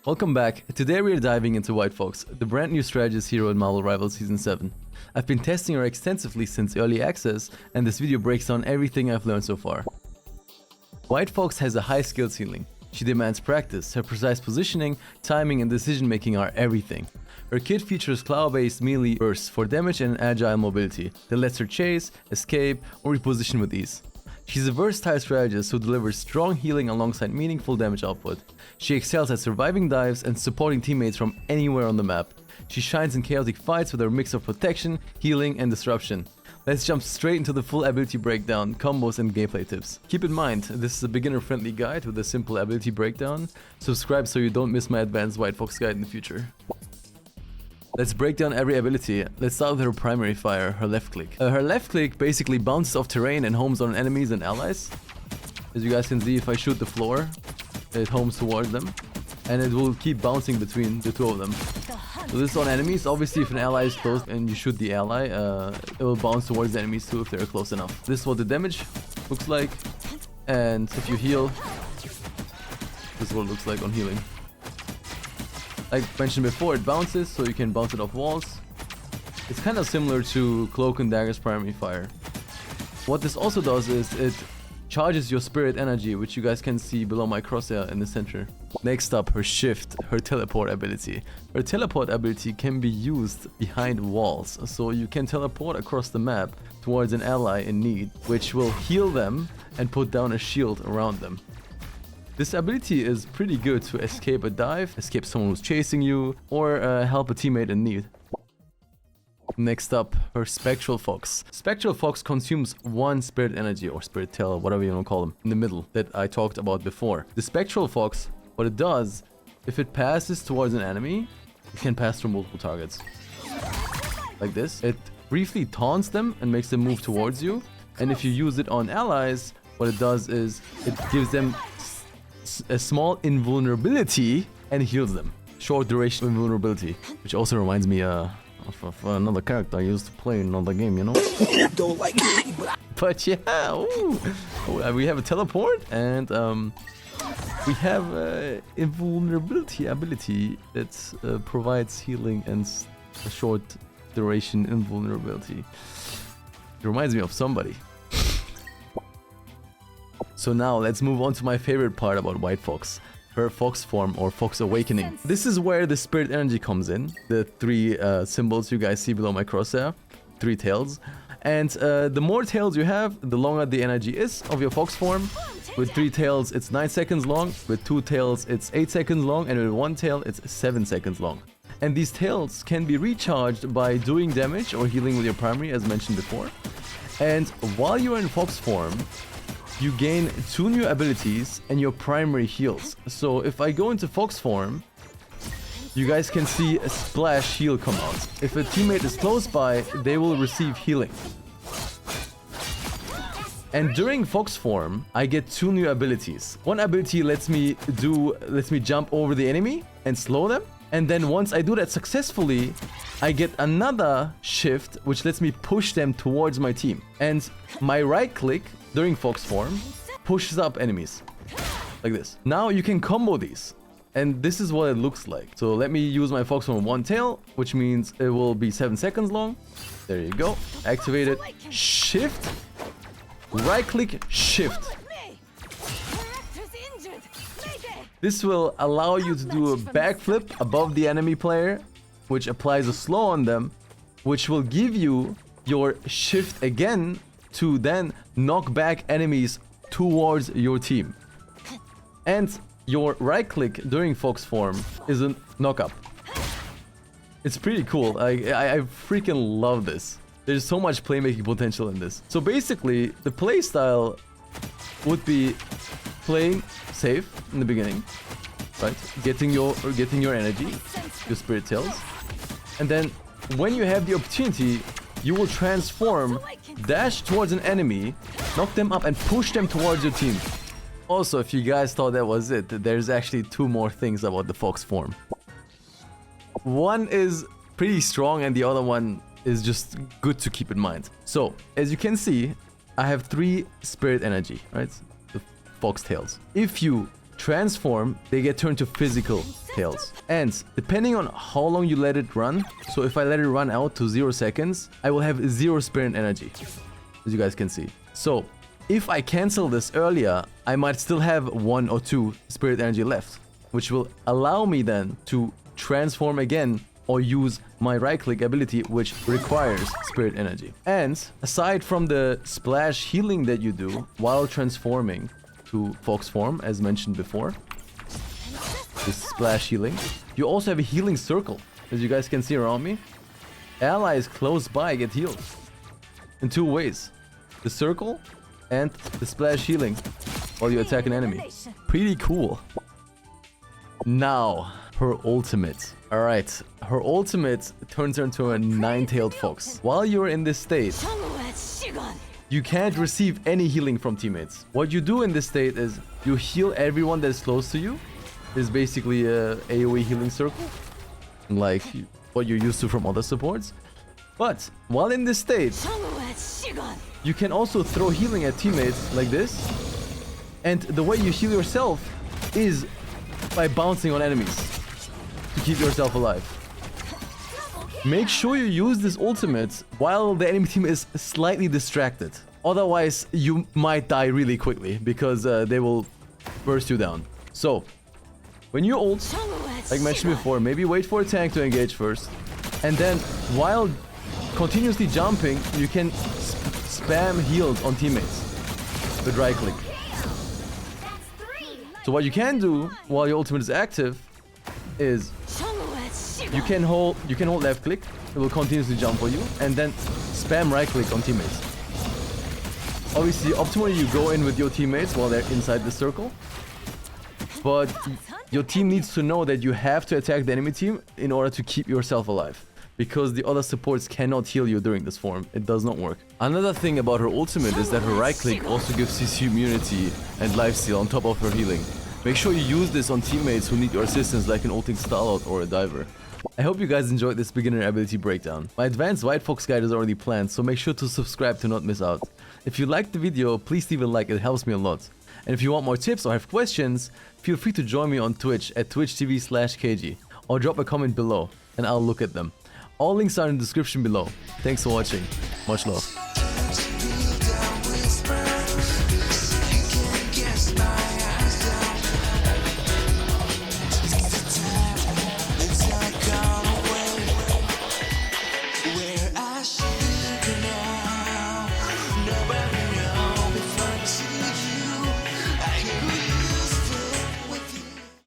Welcome back. Today we are diving into White Fox, the brand new strategist hero in Marvel Rivals Season 7. I've been testing her extensively since early access, and this video breaks down everything I've learned so far. White Fox has a high skill ceiling. She demands practice. Her precise positioning, timing and decision making are everything. Her kit features claw-based melee bursts for damage and agile mobility that lets her chase, escape or reposition with ease. She's a versatile strategist who delivers strong healing alongside meaningful damage output. She excels at surviving dives and supporting teammates from anywhere on the map. She shines in chaotic fights with her mix of protection, healing and disruption. Let's jump straight into the full ability breakdown, combos and gameplay tips. Keep in mind, this is a beginner-friendly guide with a simple ability breakdown. Subscribe so you don't miss my advanced White Fox guide in the future. Let's break down every ability. Let's start with her primary fire, her left click. Her left click basically bounces off terrain and homes on enemies and allies. As you guys can see, if I shoot the floor, it homes towards them. And it will keep bouncing between the two of them. So this is on enemies. Obviously, if an ally is close and you shoot the ally, it will bounce towards the enemies too if they're close enough. This is what the damage looks like. And if you heal, this is what it looks like on healing. Like mentioned before, it bounces, so you can bounce it off walls. It's kind of similar to Cloak and Dagger's primary fire. What this also does is it charges your spirit energy, which you guys can see below my crosshair in the center. Next up, her shift, her teleport ability. Her teleport ability can be used behind walls, so you can teleport across the map towards an ally in need, which will heal them and put down a shield around them. This ability is pretty good to escape a dive, escape someone who's chasing you, or help a teammate in need. Next up, her Spectral Fox. Spectral Fox consumes one spirit energy, or spirit tail, whatever you want to call them, in the middle that I talked about before. The Spectral Fox, what it does, if it passes towards an enemy, it can pass through multiple targets. Like this. It briefly taunts them and makes them move towards you. And if you use it on allies, what it does is it gives them a small invulnerability and heals them. Short duration invulnerability, which also reminds me of another character I used to play in another game, you know? Don't like me, but yeah, ooh. We have a teleport and we have invulnerability ability that provides healing and a short duration invulnerability. It reminds me of somebody. So now let's move on to my favorite part about White Fox, her Fox form or Fox Awakening. This is where the spirit energy comes in, the three symbols you guys see below my crosshair, three tails. And the more tails you have, the longer the energy is of your Fox form. With 3 tails, it's 9 seconds long. With 2 tails, it's 8 seconds long. And with 1 tail, it's 7 seconds long. And these tails can be recharged by doing damage or healing with your primary, as mentioned before. And while you're in Fox form, you gain 2 new abilities and your primary heals. So if I go into Fox form, you guys can see a splash heal come out. If a teammate is close by, they will receive healing. And during Fox form, I get 2 new abilities. One ability lets me jump over the enemy and slow them. And then once I do that successfully, I get another shift which lets me push them towards my team. And my right click during Fox form pushes up enemies like this. Now you can combo these, and this is what it looks like. So let me use my Fox form 1 tail, which means it will be 7 seconds long. There you go. Activate it. Shift. Right click. Shift. This will allow you to do a backflip above the enemy player, which applies a slow on them, which will give you your shift again to then knock back enemies towards your team. And your right click during Fox form is a knock up. It's pretty cool. I freaking love this. There's so much playmaking potential in this. So basically, the playstyle would be playing safe in the beginning, right? Getting your energy, your spirit tails, and then when you have the opportunity, you will transform, dash towards an enemy, knock them up, and push them towards your team. Also, if you guys thought that was it, there's actually 2 more things about the Fox form. One is pretty strong, and the other one is just good to keep in mind. So, as you can see, I have 3 spirit energy, right? The fox tails. If you transform, they get turned to physical tails. And depending on how long you let it run, so if I let it run out to 0 seconds, I will have 0 spirit energy, as you guys can see. So if I cancel this earlier, I might still have 1 or 2 spirit energy left, which will allow me then to transform again or use my right click ability, which requires spirit energy. And aside from the splash healing that you do while transforming to fox form, as mentioned before, this splash healing, you also have a healing circle, as you guys can see around me. Allies close by get healed in 2 ways: the circle and the splash healing while you attack an enemy. Pretty cool. Now, her ultimate. Alright, her ultimate turns her into a 9-tailed fox. While you're in this state, you can't receive any healing from teammates. What you do in this state is you heal everyone that's close to you. It's basically a AoE healing circle, like what you're used to from other supports. But while in this state, you can also throw healing at teammates like this. And the way you heal yourself is by bouncing on enemies to keep yourself alive. Make sure you use this ultimate while the enemy team is slightly distracted. Otherwise, you might die really quickly because they will burst you down. So, when you ult, like mentioned before, maybe wait for a tank to engage first. And then, while continuously jumping, you can spam heals on teammates with right click. So what you can do while your ultimate is active is you can hold left click, it will continuously jump for you, and then spam right click on teammates. Obviously, optimally you go in with your teammates while they're inside the circle, but your team needs to know that you have to attack the enemy team in order to keep yourself alive, because the other supports cannot heal you during this form. It does not work. Another thing about her ultimate is that her right click also gives CC immunity and lifesteal on top of her healing. Make sure you use this on teammates who need your assistance, like an ulting Starlord or a diver. I hope you guys enjoyed this beginner ability breakdown. My advanced White Fox guide is already planned, so make sure to subscribe to not miss out. If you liked the video, please leave a like, it helps me a lot. And if you want more tips or have questions, feel free to join me on Twitch at twitch.tv/Kayjii, or drop a comment below and I'll look at them. All links are in the description below. Thanks for watching. Much love.